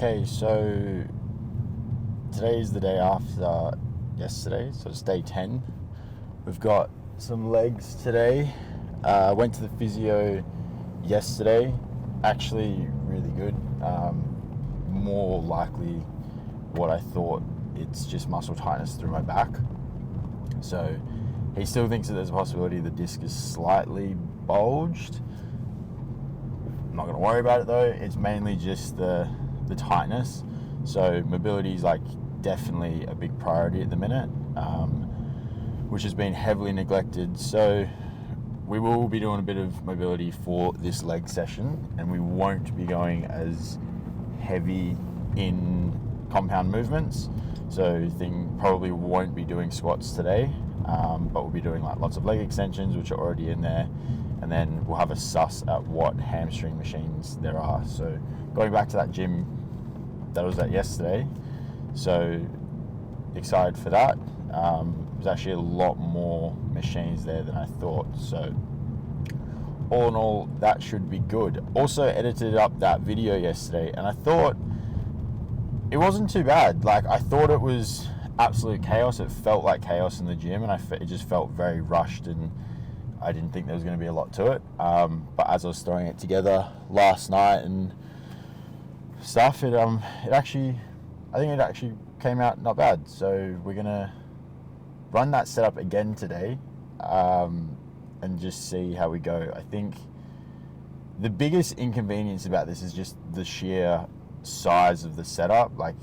Okay, so today is the day after yesterday, so it's day 10. We've got some legs today. Went to the physio yesterday. Actually, really good. More likely what I thought. It's just muscle tightness through my back. So he still thinks that there's a possibility the disc is slightly bulged. I'm not going to worry about it though. It's mainly just the tightness. So mobility is like definitely a big priority at the minute, which has been heavily neglected. So we will be doing a bit of mobility for this leg session, and we won't be going as heavy in compound movements. So probably won't be doing squats today, but we'll be doing like lots of leg extensions, which are already in there. And then we'll have a suss at what hamstring machines there are. So going back to that gym that I was at yesterday, so excited for that. There's actually a lot more machines there than I thought. So all in all, that should be good. Also edited up that video yesterday, and I thought it wasn't too bad. Like, I thought it was absolute chaos. It felt like chaos in the gym, and it just felt very rushed, and I didn't think there was going to be a lot to it. But as I was throwing it together last night and stuff, I think it actually came out not bad. So we're going to run that setup again today, and just see how we go. I think the biggest inconvenience about this is just the sheer size of the setup. Like,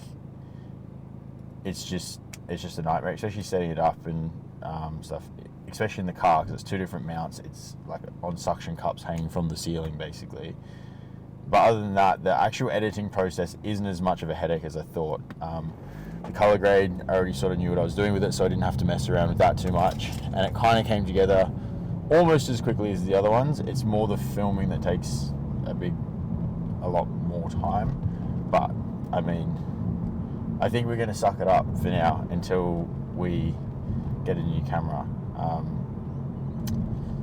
it's just a nightmare, especially setting it up and stuff, especially in the car, because it's two different mounts. It's like on suction cups hanging from the ceiling basically. But other than that, the actual editing process isn't as much of a headache as I thought. The color grade, I already sort of knew what I was doing with it, so I didn't have to mess around with that too much, and it kind of came together almost as quickly as the other ones. It's more the filming that takes a lot more time. But I mean, I think we're going to suck it up for now until we get a new camera.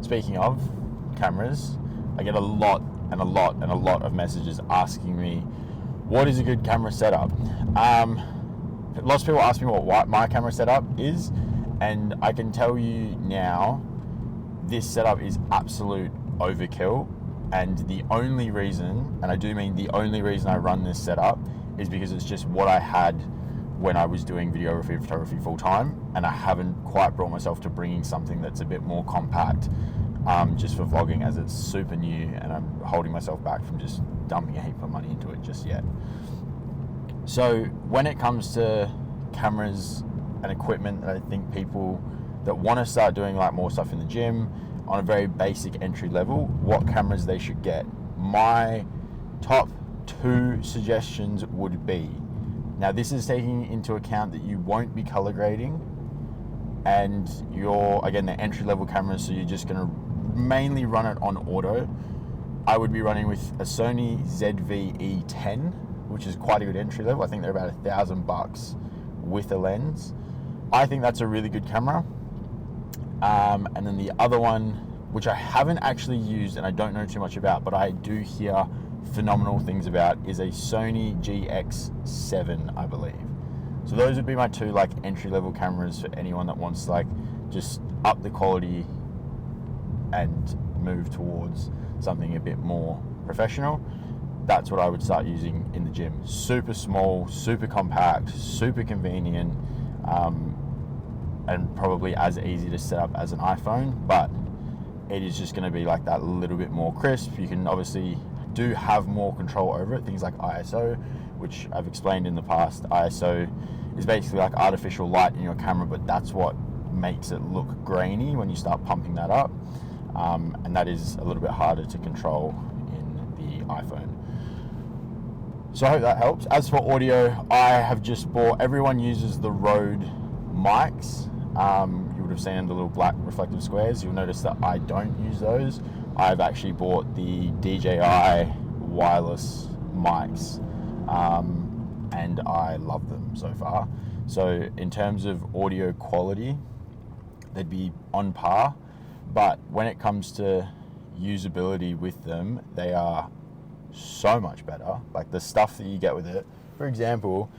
Speaking of cameras, I get a lot of messages asking me what is a good camera setup. Lots of people ask me what my camera setup is, and I can tell you now, this setup is absolute overkill. And the only reason, and I do mean the only reason I run this setup, is because it's just what I had when I was doing videography and photography full time, and I haven't quite brought myself to bringing something that's a bit more compact, just for vlogging, as it's super new, and I'm holding myself back from just dumping a heap of money into it just yet. So when it comes to cameras and equipment, that I think people that want to start doing like more stuff in the gym on a very basic entry level, what cameras they should get, my top 2 suggestions would be, now this is taking into account that you won't be color grading, and again, the entry level cameras, so you're just going to mainly run it on auto. I would be running with a Sony ZV-E10, which is quite a good entry level. I think they're about $1,000 with a lens. I think that's a really good camera. And then the other one, which I haven't actually used and I don't know too much about, but I do hear phenomenal things about, is a Sony GX7, I believe. So those would be my 2 like entry level cameras for anyone that wants to like just up the quality and move towards something a bit more professional. That's what I would start using in the gym. Super small, super compact, super convenient, and probably as easy to set up as an iPhone, but it is just going to be like that little bit more crisp. You can obviously do have more control over it. Things like ISO, which I've explained in the past. ISO is basically like artificial light in your camera, but that's what makes it look grainy when you start pumping that up. And that is a little bit harder to control in the iPhone. So I hope that helps. As for audio, I have just bought, everyone uses the Rode mics. You would have seen the little black reflective squares. You'll notice that I don't use those. I've actually bought the DJI wireless mics, and I love them so far. So in terms of audio quality, they'd be on par, but when it comes to usability with them, they are so much better. Like, the stuff that you get with it for example,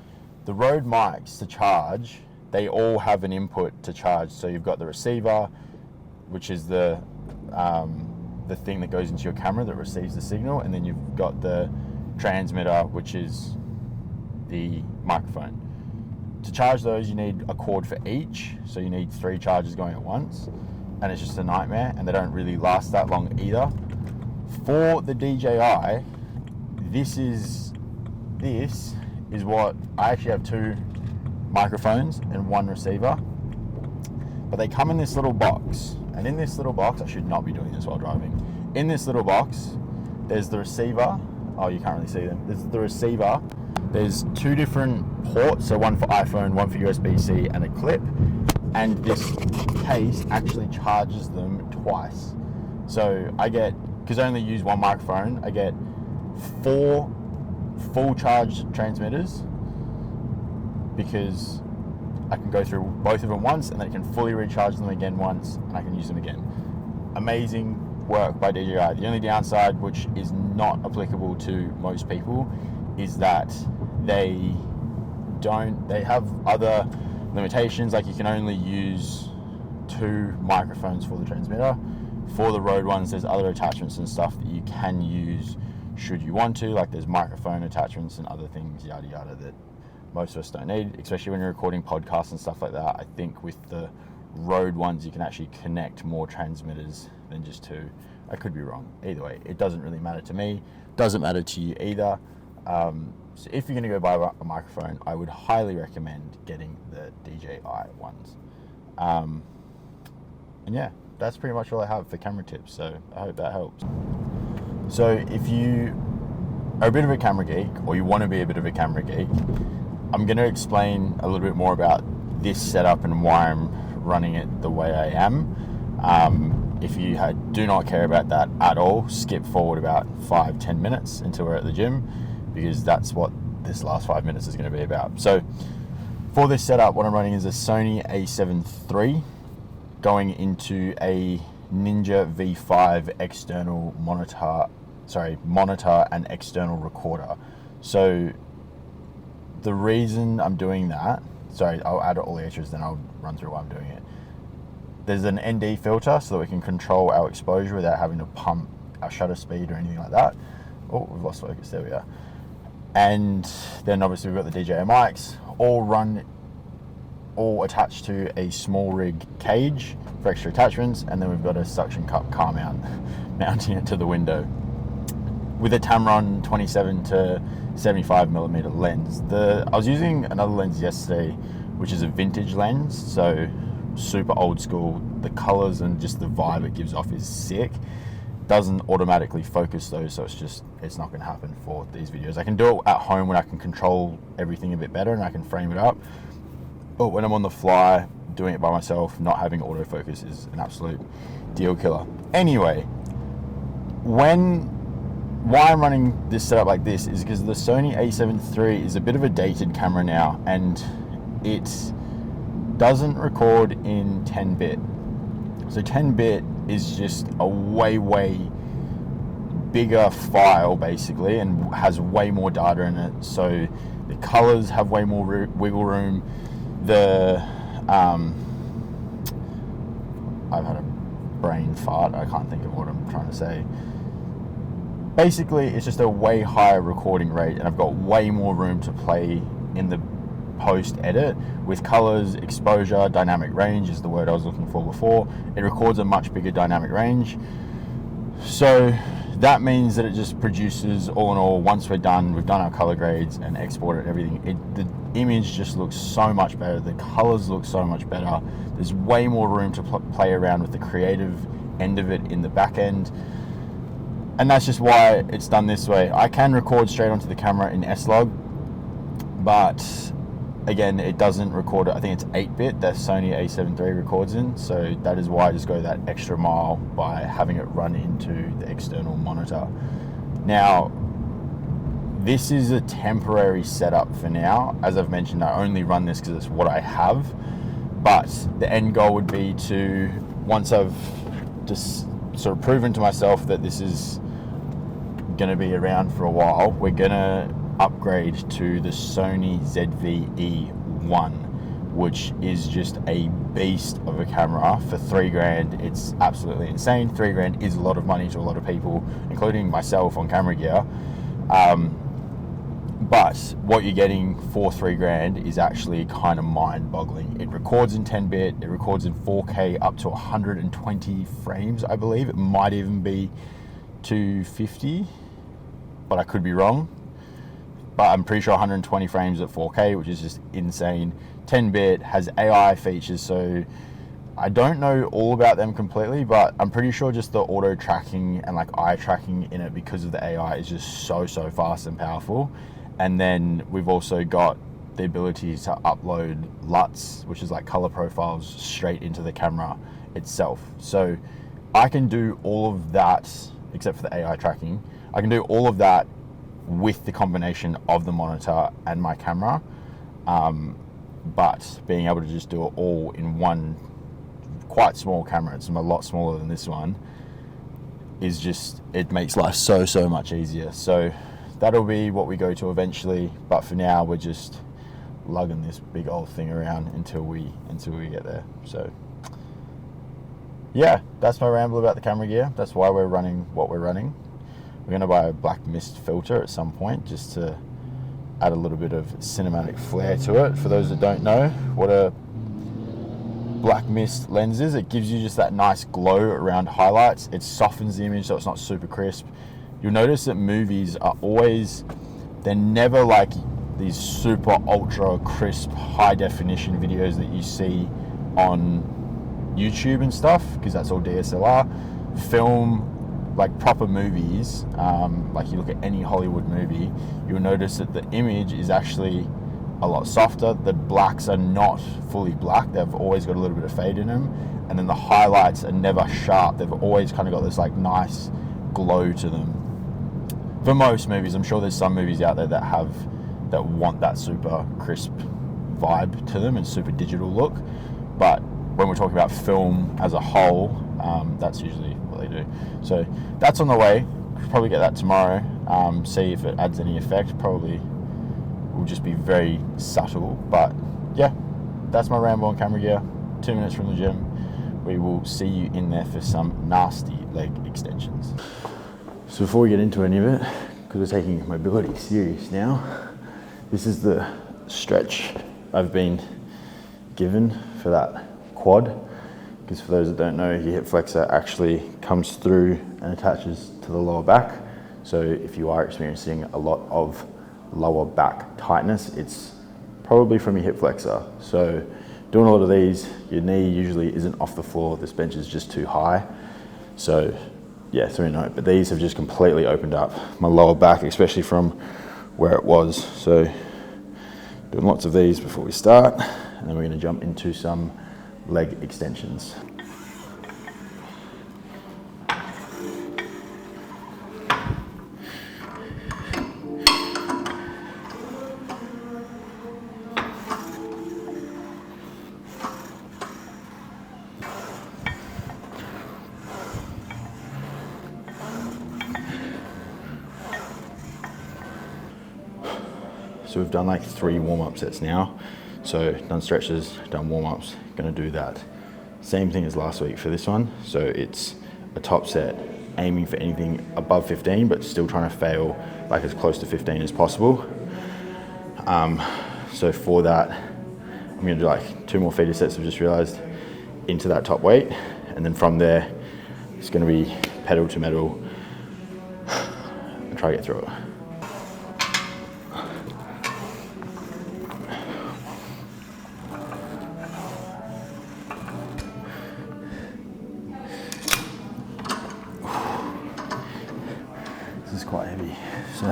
the Rode mics to charge, they all have an input to charge. So you've got the receiver, which is the thing that goes into your camera that receives the signal, and then you've got the transmitter, which is the microphone. To charge those, you need a cord for each, so you need 3 chargers going at once, and it's just a nightmare, and they don't really last that long either. For the DJI, this is what I actually have 2 microphones and 1 receiver, but they come in this little box, and in this little box, I should not be doing this while driving. In this little box, there's the receiver. Oh, you can't really see them. There's the receiver. There's 2 different ports, so one for iPhone, one for USB-C, and a clip. And this case actually charges them twice. So I get, because I only use 1 microphone, I get 4 full charged transmitters, because I can go through both of them once, and then I can fully recharge them again once, and I can use them again. Amazing work by DJI. The only downside, which is not applicable to most people, is that they have other limitations, like you can only use 2 microphones for the transmitter. For the Rode ones, there's other attachments and stuff that you can use should you want to, like there's microphone attachments and other things, yada yada, that most of us don't need, especially when you're recording podcasts and stuff like that. I think with the Rode ones, you can actually connect more transmitters than just 2. I could be wrong. Either way, it doesn't really matter to me. Doesn't matter to you either. So if you're going to go buy a microphone, I would highly recommend getting the DJI ones. And yeah, that's pretty much all I have for camera tips, so I hope that helps. So if you are a bit of a camera geek, or you want to be a bit of a camera geek, I'm going to explain a little bit more about this setup and why I'm running it the way I am. If you do not care about that at all, skip forward about 5-10 minutes until we're at the gym, because that's what this last 5 minutes is going to be about. So for this setup, what I'm running is a Sony a7 III going into a Ninja V5 external monitor and external recorder. So the reason I'm doing that, I'll add all the extras, then I'll run through why I'm doing it. There's an ND filter so that we can control our exposure without having to pump our shutter speed or anything like that. Oh, we've lost focus, there we are. And then obviously we've got the DJI mics, all attached to a small rig cage for extra attachments, and then we've got a suction cup car mount mounting it to the window with a Tamron 27 to 75mm lens. I was using another lens yesterday, which is a vintage lens, so super old school. The colors and just the vibe it gives off is sick. Doesn't automatically focus though, so it's not going to happen for these videos. I can do it at home when I can control everything a bit better and I can frame it up, but when I'm on the fly doing it by myself, not having autofocus is an absolute deal killer. Anyway, why I'm running this setup like this is because the Sony a7 III is a bit of a dated camera now, and it doesn't record in 10-bit. So 10-bit is just a way bigger file basically, and has way more data in it. So the colors have way more wiggle room. I've had a brain fart. I can't think of what I'm trying to say. Basically, it's just a way higher recording rate, and I've got way more room to play in the post edit with colors, exposure, dynamic range is the word I was looking for before. It records a much bigger dynamic range. So that means that it just produces, all in all, once we've done our color grades and exported everything, the image just looks so much better. The colors look so much better. There's way more room to play around with the creative end of it in the back end. And that's just why it's done this way. I can record straight onto the camera in S-Log, but again, it doesn't record it. I think it's 8-bit that Sony a7 III records in, so that is why I just go that extra mile by having it run into the external monitor. Now, this is a temporary setup for now. As I've mentioned, I only run this because it's what I have, but the end goal would be to, once I've just sort of proven to myself that this is going to be around for a while, we're going to upgrade to the Sony ZV-E1, which is just a beast of a camera for $3,000. It's absolutely insane. $3,000 is a lot of money to a lot of people, including myself on camera gear. But what you're getting for $3,000 is actually kind of mind-boggling. It records in 10-bit, it records in 4K up to 120 frames, I believe. It might even be 250, but I could be wrong. But I'm pretty sure 120 frames at 4K, which is just insane. 10-bit, has AI features, so I don't know all about them completely, but I'm pretty sure just the auto tracking and like eye tracking in it because of the AI is just so fast and powerful. And then we've also got the ability to upload LUTs, which is like color profiles, straight into the camera itself. So I can do all of that, except for the AI tracking. I can do all of that with the combination of the monitor and my camera. But being able to just do it all in one quite small camera, it's a lot smaller than this one, is just, it makes life so much easier. So that'll be what we go to eventually, but for now we're just lugging this big old thing around until we get there. So yeah, that's my ramble about the camera gear. That's why we're running what we're running. We're going to buy a black mist filter at some point just to add a little bit of cinematic flair to it. For those that don't know what a black mist lens is, it gives you just that nice glow around highlights. It softens the image so it's not super crisp. You'll notice that movies are always, they're never like these super ultra crisp high definition videos that you see on YouTube and stuff, because that's all DSLR. Film, like proper movies, like you look at any Hollywood movie, you'll notice that the image is actually a lot softer. The blacks are not fully black, they've always got a little bit of fade in them, and then the highlights are never sharp. They've always kind of got this like nice glow to them. For most movies, I'm sure there's some movies out there that want that super crisp vibe to them and super digital look, but when we're talking about film as a whole, that's usually what they do. So that's on the way. Probably get that tomorrow. See if it adds any effect. Probably will just be very subtle, but yeah, that's my ramble on camera gear. 2 minutes from the gym. We will see you in there for some nasty leg extensions. So before we get into any of it, because we're taking mobility serious now, this is the stretch I've been given for that quad. Because for those that don't know, your hip flexor actually comes through and attaches to the lower back. So if you are experiencing a lot of lower back tightness, it's probably from your hip flexor. So doing a lot of these, your knee usually isn't off the floor. This bench is just too high. So yeah, 3 note, but these have just completely opened up my lower back, especially from where it was. So doing lots of these before we start, and then we're gonna jump into some leg extensions. So we've done like 3 warm-up sets now. So done stretches, done warm-ups, gonna do that same thing as last week for this one. So it's a top set, aiming for anything above 15, but still trying to fail like as close to 15 as possible. So for that, I'm gonna do like 2 more feeder sets, I've just realized, into that top weight. And then from there, it's gonna be pedal to metal and try to get through it. Quite heavy, so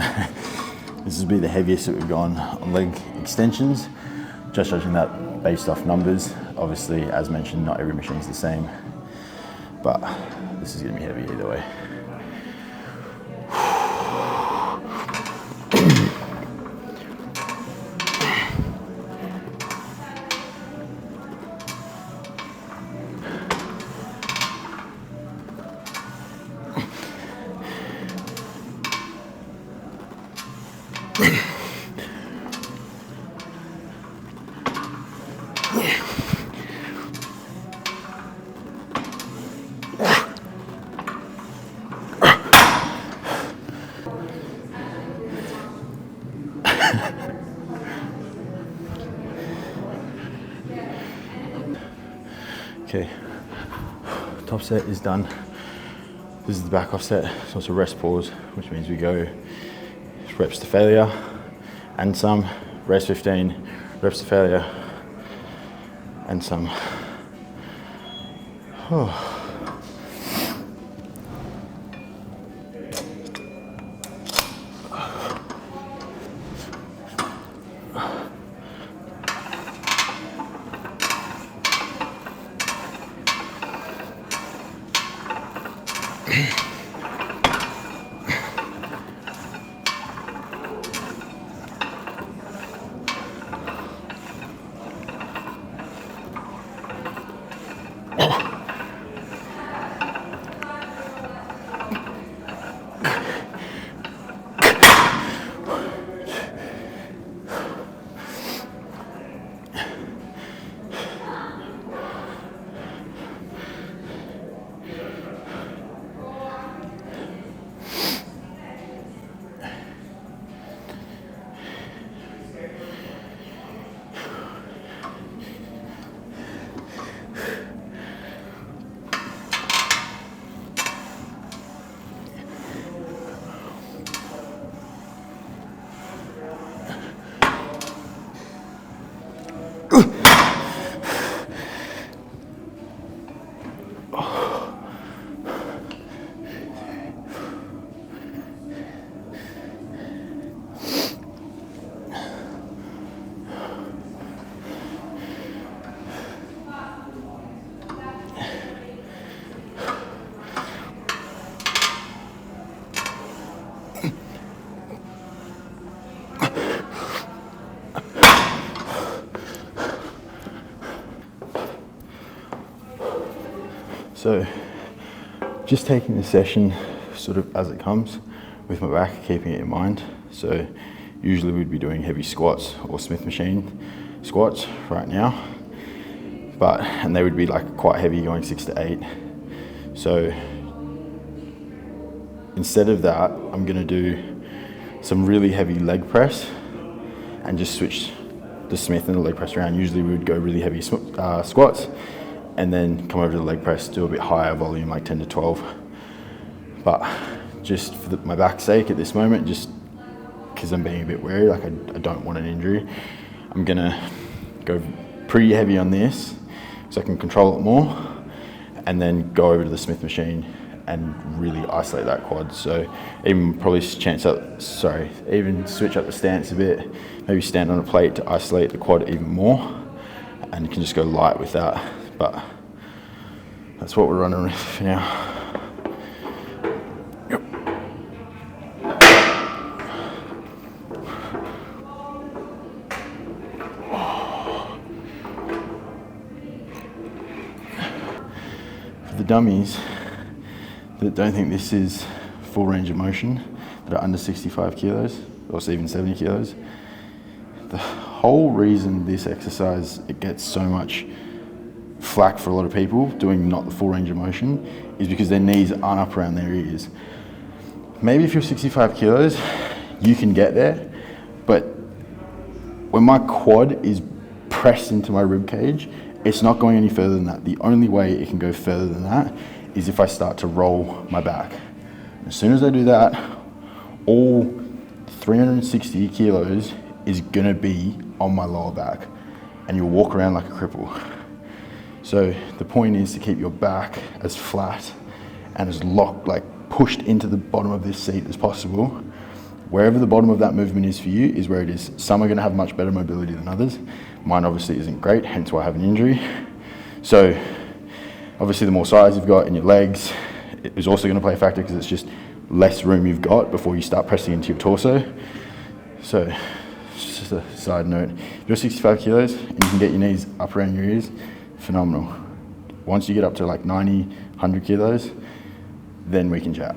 this will be the heaviest that we've gone on leg extensions, just judging that based off numbers. Obviously, as mentioned, not every machine is the same, but this is going to be heavy either way. Okay, top set is done. This is the back off set, so it's a rest pause, which means we go reps to failure and some, rest 15, reps to failure and some. So just taking the session sort of as it comes with my back, keeping it in mind. So usually we'd be doing heavy squats or Smith machine squats right now, and they would be like quite heavy, going 6 to 8. So instead of that, I'm gonna do some really heavy leg press and just switch the Smith and the leg press around. Usually we would go really heavy squats and then come over to the leg press, do a bit higher volume, like 10 to 12. But just for my back's sake at this moment, just because I'm being a bit wary, like I don't want an injury, I'm gonna go pretty heavy on this so I can control it more, and then go over to the Smith machine and really isolate that quad. So even probably even switch up the stance a bit, maybe stand on a plate to isolate the quad even more, and you can just go light with that. But that's what we're running with for now. Yep. For the dummies that don't think this is full range of motion, that are under 65 kilos or even 70 kilos, the whole reason this exercise, it gets so much flack for a lot of people doing not the full range of motion, is because their knees aren't up around their ears. Maybe if you're 65 kilos, you can get there, but when my quad is pressed into my rib cage, it's not going any further than that. The only way it can go further than that is if I start to roll my back. As soon as I do that, all 360 kilos is gonna be on my lower back, and you'll walk around like a cripple. So the point is to keep your back as flat and as locked, like pushed into the bottom of this seat as possible. Wherever the bottom of that movement is for you is where it is. Some are gonna have much better mobility than others. Mine obviously isn't great, hence why I have an injury. So obviously the more size you've got in your legs, it is also gonna play a factor because it's just less room you've got before you start pressing into your torso. So it's just a side note. If you're 65 kilos and you can get your knees up around your ears, phenomenal. Once you get up to like 90, 100 kilos, then we can chat.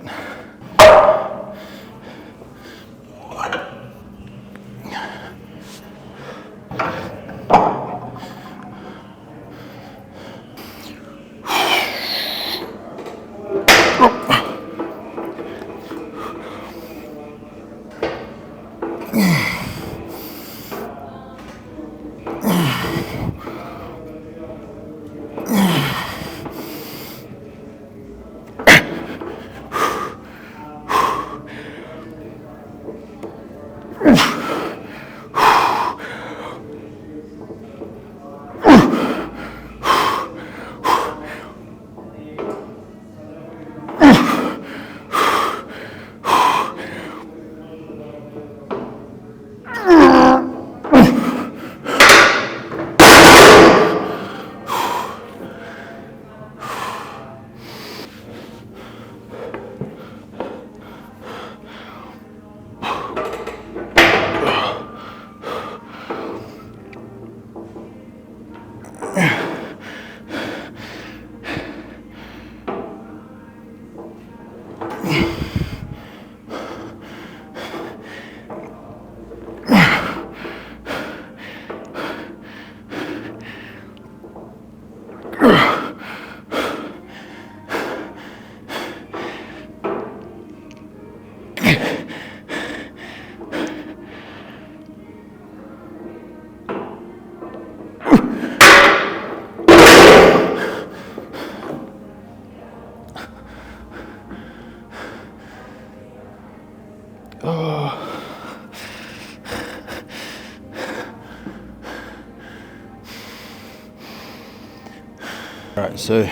Alright, so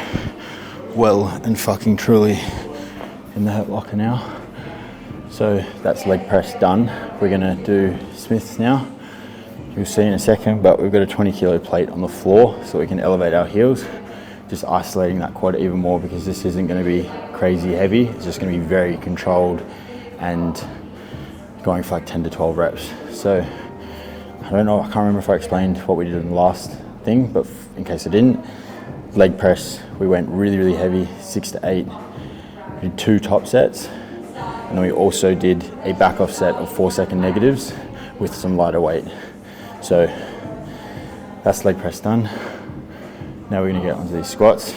well and fucking truly in the hurt locker now. So that's leg press done. We're gonna do Smiths now. You'll see in a second, but we've got a 20 kilo plate on the floor so we can elevate our heels. Just isolating that quad even more because this isn't gonna be crazy heavy. It's just gonna be very controlled and going for like 10 to 12 reps. So I don't know, I can't remember if I explained what we did in the last thing, but in case I didn't, leg press, we went really, really heavy, 6 to 8. We did 2 top sets, and then we also did a back off set of 4-second negatives with some lighter weight. So that's leg press done. Now we're gonna get onto these squats,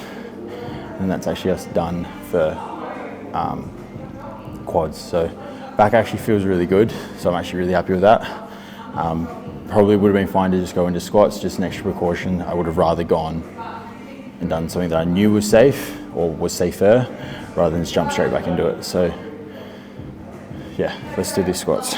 and that's actually us done for quads. So back actually feels really good, so I'm actually really happy with that. Probably would have been fine to just go into squats, just an extra precaution. I would have rather gone and done something that I knew was safe or was safer rather than just jump straight back into it. So yeah, let's do these squats.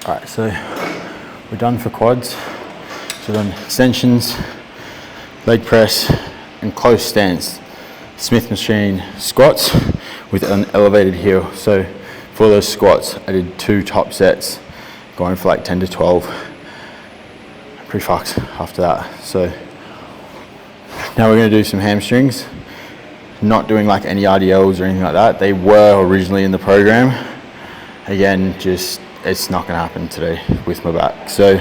Alright, so we're done for quads. So we've done extensions, leg press, and close stance Smith machine squats with an elevated heel. So for those squats, I did 2 top sets, going for like 10 to 12. Pretty fucked after that. So now we're gonna do some hamstrings. Not doing like any RDLs or anything like that. They were originally in the program. Again, just it's not gonna happen today with my back. So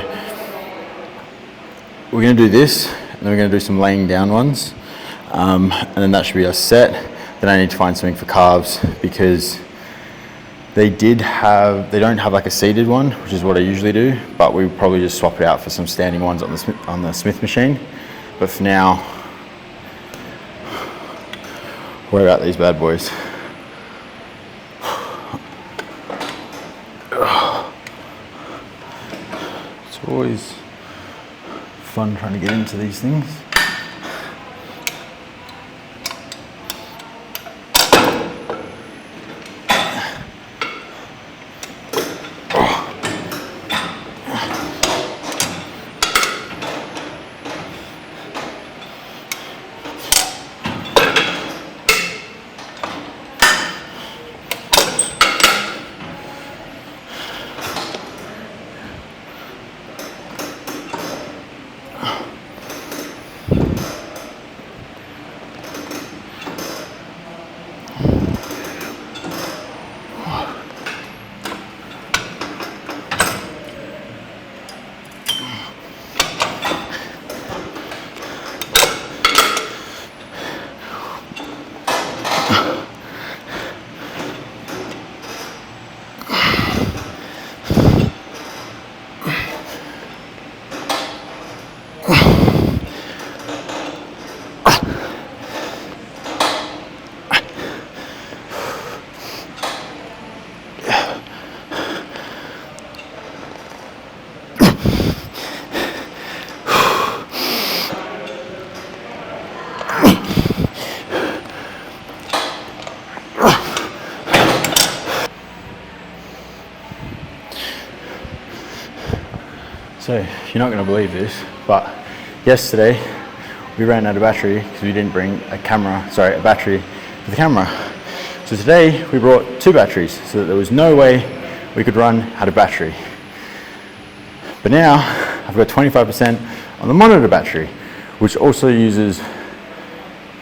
we're gonna do this, and then we're gonna do some laying down ones. And then that should be us set. Then I need to find something for calves because they don't have like a seated one, which is what I usually do, but we probably just swap it out for some standing ones on the Smith machine. But for now, worry about these bad boys. It's always fun trying to get into these things. So you're not going to believe this, but yesterday we ran out of battery because we didn't bring a battery for the camera. So today we brought 2 batteries so that there was no way we could run out of battery. But now I've got 25% on the monitor battery, which also uses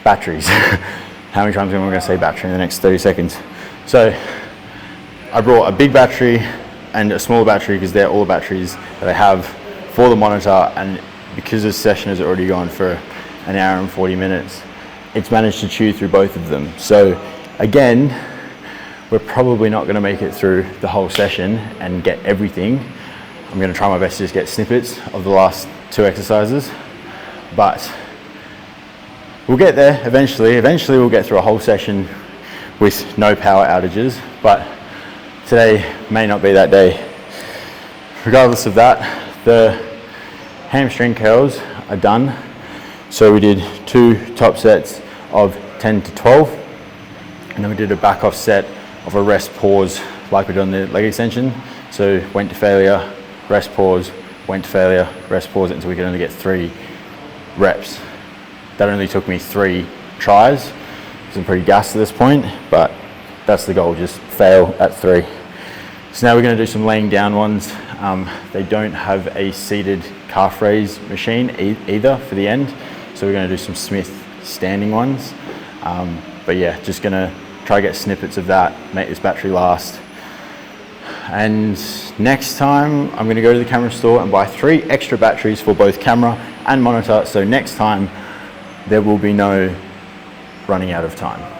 batteries. How many times am I going to say battery in the next 30 seconds? So I brought a big battery and a smaller battery because they're all the batteries that I have for the monitor, and because this session has already gone for an hour and 40 minutes, it's managed to chew through both of them. So again, we're probably not going to make it through the whole session and get everything. I'm going to try my best to just get snippets of the last 2 exercises, but we'll get there eventually. Eventually we'll get through a whole session with no power outages, but today may not be that day. Regardless of that, the hamstring curls are done. So we did 2 top sets of 10 to 12, and then we did a back off set of a rest pause like we did on the leg extension. So went to failure, rest pause, went to failure, rest pause, until we could only get 3 reps. That only took me 3 tries. I'm pretty gassed at this point, but that's the goal, just fail at 3. So now we're going to do some laying down ones. They don't have a seated calf raise machine either for the end, so we're going to do some Smith standing ones. But yeah, just going to try to get snippets of that, make this battery last. And next time I'm going to go to the camera store and buy 3 extra batteries for both camera and monitor, so next time there will be no running out of time.